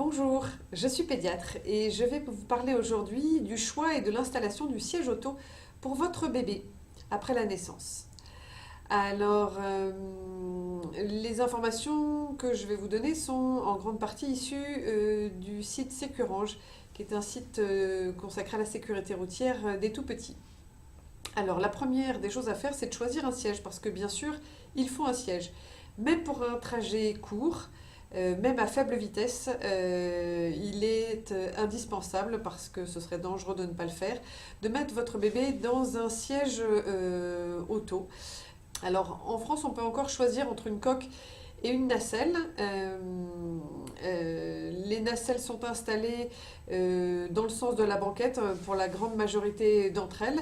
Bonjour, je suis pédiatre et je vais vous parler aujourd'hui du choix et de l'installation du siège auto pour votre bébé après la naissance. Alors, les informations que je vais vous donner sont en grande partie issues du site Sécurange, qui est un site consacré à la sécurité routière des tout-petits. Alors, la première des choses à faire, c'est de choisir un siège, parce que bien sûr, il faut un siège. Même pour un trajet court, même à faible vitesse, il est indispensable, parce que ce serait dangereux de ne pas le faire, de mettre votre bébé dans un siège auto. Alors, en France, on peut encore choisir entre une coque et une nacelle. Les nacelles sont installées dans le sens de la banquette pour la grande majorité d'entre elles.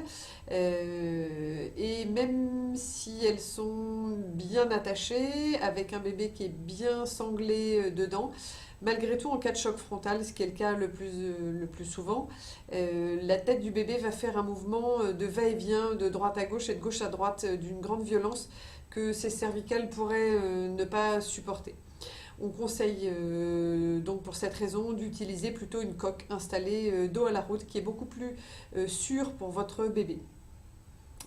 Et même si elles sont bien attachées, avec un bébé qui est bien sanglé dedans, malgré tout, en cas de choc frontal, ce qui est le cas le plus souvent, la tête du bébé va faire un mouvement de va-et-vient de droite à gauche et de gauche à droite d'une grande violence que ses cervicales pourraient ne pas supporter. On conseille donc pour cette raison d'utiliser plutôt une coque installée dos à la route qui est beaucoup plus sûre pour votre bébé.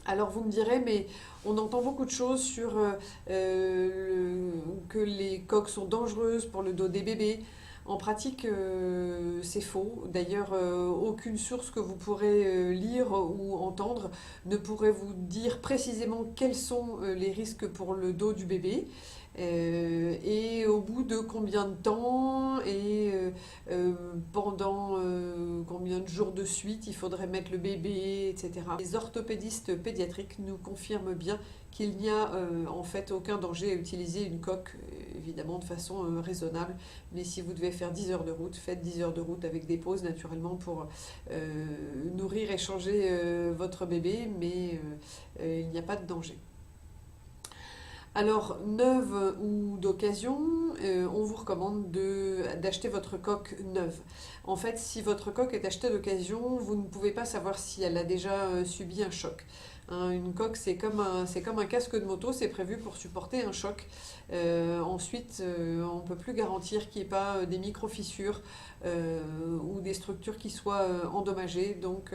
Alors vous me direz, mais on entend beaucoup de choses sur que les coques sont dangereuses pour le dos des bébés. En pratique, c'est faux. D'ailleurs, aucune source que vous pourrez lire ou entendre ne pourrait vous dire précisément quels sont les risques pour le dos du bébé. Et au bout de combien de temps et pendant combien de jours de suite il faudrait mettre le bébé, etc. Les orthopédistes pédiatriques nous confirment bien qu'il n'y a en fait aucun danger à utiliser une coque, évidemment de façon raisonnable. Mais si vous devez faire 10 heures de route, faites 10 heures de route avec des pauses naturellement pour nourrir et changer votre bébé, mais il n'y a pas de danger. Alors, neuve ou d'occasion, on vous recommande d'acheter votre coque neuve. En fait, si votre coque est achetée d'occasion, vous ne pouvez pas savoir si elle a déjà subi un choc. Hein, une coque, c'est comme un casque de moto, c'est prévu pour supporter un choc. Ensuite, on ne peut plus garantir qu'il n'y ait pas des micro-fissures ou des structures qui soient endommagées. Donc,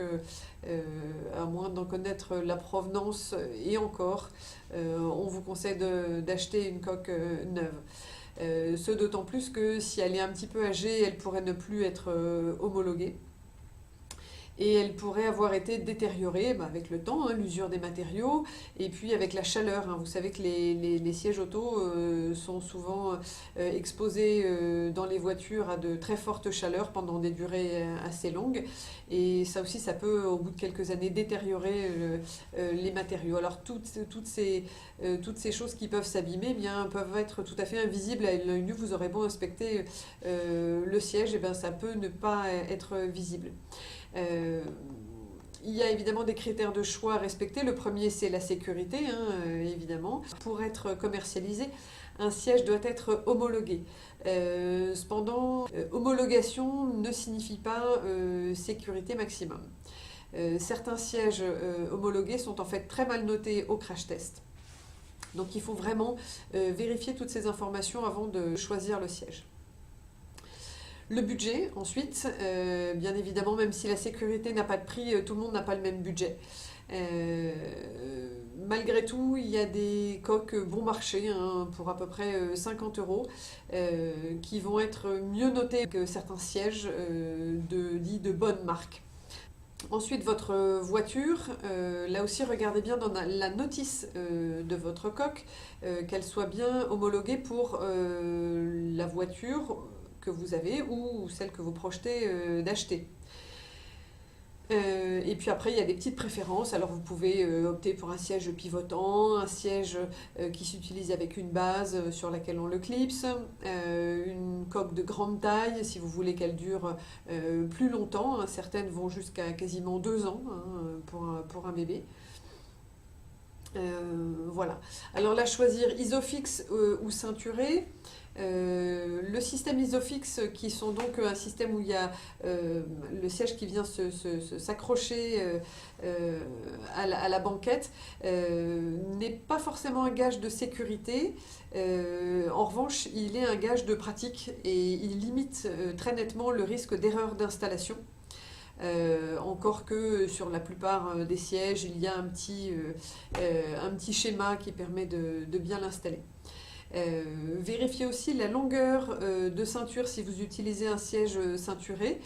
à moins d'en connaître la provenance et encore, on vous conseille d'acheter une coque neuve. Ce d'autant plus que si elle est un petit peu âgée, elle pourrait ne plus être homologuée. Et elle pourrait avoir été détériorée avec le temps, hein, l'usure des matériaux, et puis avec la chaleur. Hein. Vous savez que les sièges auto sont souvent exposés dans les voitures à de très fortes chaleurs pendant des durées assez longues. Et ça aussi, ça peut, au bout de quelques années, détériorer les matériaux. Alors toutes ces choses qui peuvent s'abîmer eh bien, peuvent être tout à fait invisibles à l'œil nu. Vous aurez beau inspecter le siège, et bien, ça peut ne pas être visible. Il y a évidemment des critères de choix à respecter. Le premier, c'est la sécurité, hein, évidemment. Pour être commercialisé, un siège doit être homologué. Cependant, homologation ne signifie pas sécurité maximum. Certains sièges homologués sont en fait très mal notés au crash test. Donc il faut vraiment vérifier toutes ces informations avant de choisir le siège. Le budget, ensuite, bien évidemment, même si la sécurité n'a pas de prix, tout le monde n'a pas le même budget. Malgré tout, il y a des coques bon marché hein, pour à peu près 50 euros qui vont être mieux notées que certains sièges dits de bonne marque. Ensuite, votre voiture, là aussi regardez bien dans la notice de votre coque qu'elle soit bien homologuée pour la voiture que vous avez ou celle que vous projetez d'acheter. Et puis après, il y a des petites préférences. Alors vous pouvez opter pour un siège pivotant, un siège qui s'utilise avec une base sur laquelle on le clipse, une coque de grande taille si vous voulez qu'elle dure plus longtemps. Hein. Certaines vont jusqu'à quasiment 2 ans hein, pour un bébé. Voilà. Alors là, choisir isofix ou ceinturé. Le système Isofix, qui sont donc un système où il y a le siège qui vient s'accrocher à la banquette, n'est pas forcément un gage de sécurité. En revanche, il est un gage de pratique et il limite très nettement le risque d'erreur d'installation. Encore que sur la plupart des sièges, il y a un petit schéma qui permet de bien l'installer. Vérifiez aussi la longueur de ceinture si vous utilisez un siège ceinturé,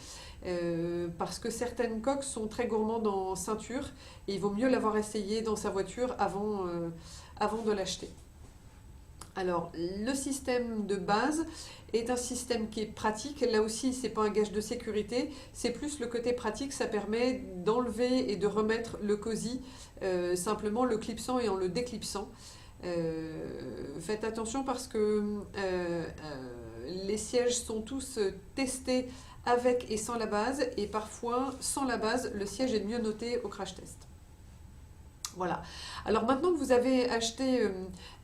parce que certaines coques sont très gourmandes en ceinture et il vaut mieux l'avoir essayé dans sa voiture avant de l'acheter. Alors, le système de base est un système qui est pratique. Là aussi, ce n'est pas un gage de sécurité, c'est plus le côté pratique. Ça permet d'enlever et de remettre le cosy simplement le clipsant et en le déclipsant. Faites attention parce que les sièges sont tous testés avec et sans la base, et parfois, sans la base, le siège est mieux noté au crash test. Voilà. Alors maintenant que vous avez acheté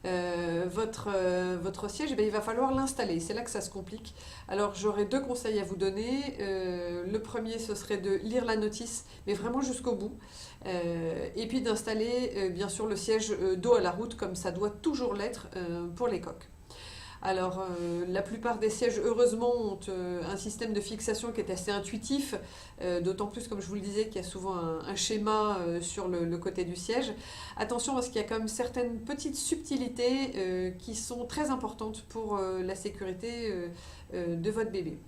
votre siège, eh bien, il va falloir l'installer. C'est là que ça se complique. Alors j'aurais 2 conseils à vous donner. Le premier, ce serait de lire la notice, mais vraiment jusqu'au bout. Et puis d'installer bien sûr le siège dos à la route, comme ça doit toujours l'être pour les coques. Alors, la plupart des sièges, heureusement, ont un système de fixation qui est assez intuitif, d'autant plus, comme je vous le disais, qu'il y a souvent un schéma sur le côté du siège. Attention, parce qu'il y a quand même certaines petites subtilités qui sont très importantes pour la sécurité de votre bébé.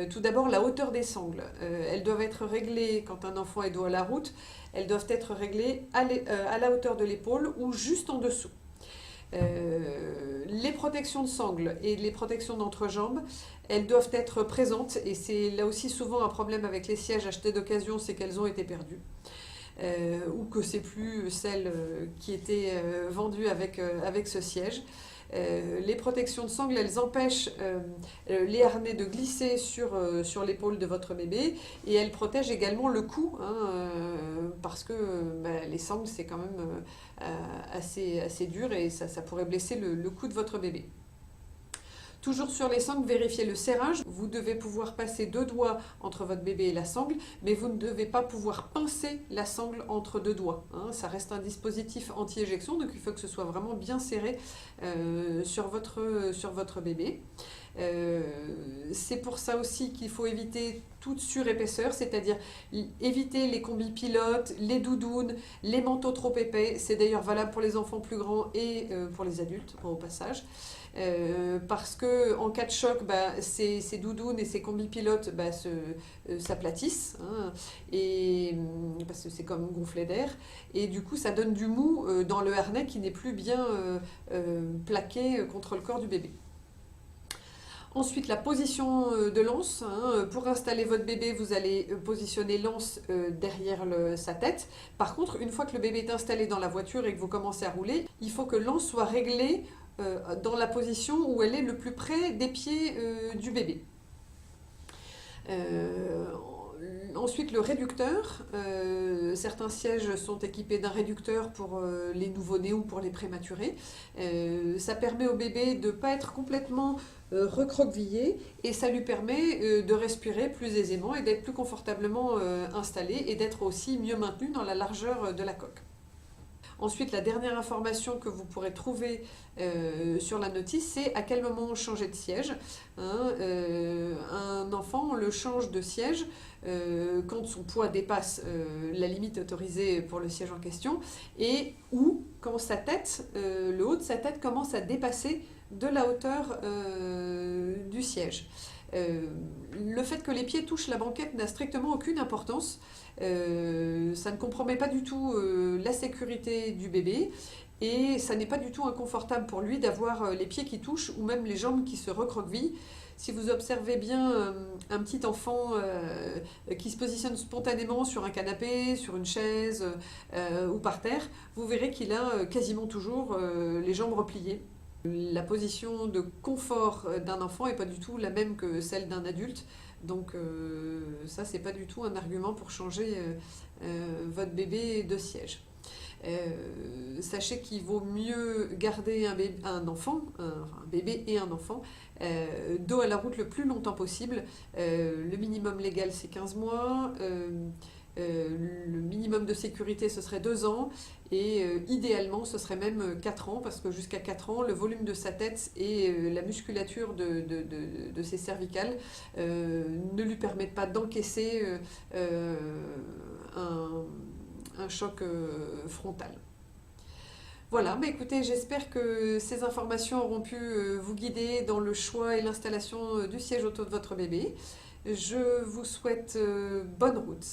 Tout d'abord, la hauteur des sangles. Elles doivent être réglées quand un enfant est dos à la route. Elles doivent être réglées à la hauteur de l'épaule ou juste en dessous. Les protections de sangles et les protections d'entrejambe, elles doivent être présentes, et c'est là aussi souvent un problème avec les sièges achetés d'occasion, c'est qu'elles ont été perdues. Ou que c'est plus celles qui étaient vendues avec ce siège. Les protections de sangles, elles empêchent les harnais de glisser sur l'épaule de votre bébé, et elles protègent également le cou, parce que les sangles, c'est quand même assez dur, et ça pourrait blesser le cou de votre bébé. Toujours sur les sangles, vérifiez le serrage. Vous devez pouvoir passer 2 doigts entre votre bébé et la sangle, mais vous ne devez pas pouvoir pincer la sangle entre 2 doigts. Ça reste un dispositif anti-éjection, donc il faut que ce soit vraiment bien serré sur votre bébé. C'est pour ça aussi qu'il faut éviter toute surépaisseur, c'est-à-dire éviter les combis pilotes, les doudounes, les manteaux trop épais. C'est d'ailleurs valable pour les enfants plus grands et pour les adultes, au passage. Parce que en cas de choc, ces doudounes et ces combis pilotes s'aplatissent, et parce que c'est comme gonflé d'air, et du coup ça donne du mou dans le harnais qui n'est plus bien plaqué contre le corps du bébé. Ensuite, la position de l'anse. Pour installer votre bébé, vous allez positionner l'anse derrière sa tête. Par contre, une fois que le bébé est installé dans la voiture et que vous commencez à rouler, il faut que l'anse soit réglée dans la position où elle est le plus près des pieds du bébé. Ensuite, le réducteur. Certains sièges sont équipés d'un réducteur pour les nouveau-nés ou pour les prématurés. Ça permet au bébé de ne pas être complètement recroquevillé, et ça lui permet de respirer plus aisément et d'être plus confortablement installé, et d'être aussi mieux maintenu dans la largeur de la coque. Ensuite, la dernière information que vous pourrez trouver sur la notice, c'est à quel moment changer de siège. Un enfant, on le change de siège quand son poids dépasse la limite autorisée pour le siège en question, et ou quand sa tête, le haut de sa tête commence à dépasser de la hauteur du siège. Le fait que les pieds touchent la banquette n'a strictement aucune importance. Ça ne compromet pas du tout la sécurité du bébé, et ça n'est pas du tout inconfortable pour lui d'avoir les pieds qui touchent ou même les jambes qui se recroquevillent. Si vous observez bien un petit enfant qui se positionne spontanément sur un canapé, sur une chaise ou par terre, vous verrez qu'il a quasiment toujours les jambes repliées. La position de confort d'un enfant n'est pas du tout la même que celle d'un adulte, donc ça, c'est pas du tout un argument pour changer votre bébé de siège. Sachez qu'il vaut mieux garder un enfant, un bébé et un enfant, dos à la route le plus longtemps possible. Le minimum légal, c'est 15 mois. Le minimum de sécurité, ce serait 2 ans. Et idéalement, ce serait même 4 ans, parce que jusqu'à 4 ans, le volume de sa tête et la musculature de ses cervicales ne lui permettent pas d'encaisser un choc frontal. Voilà, bah écoutez, j'espère que ces informations auront pu vous guider dans le choix et l'installation du siège auto de votre bébé. Je vous souhaite bonne route.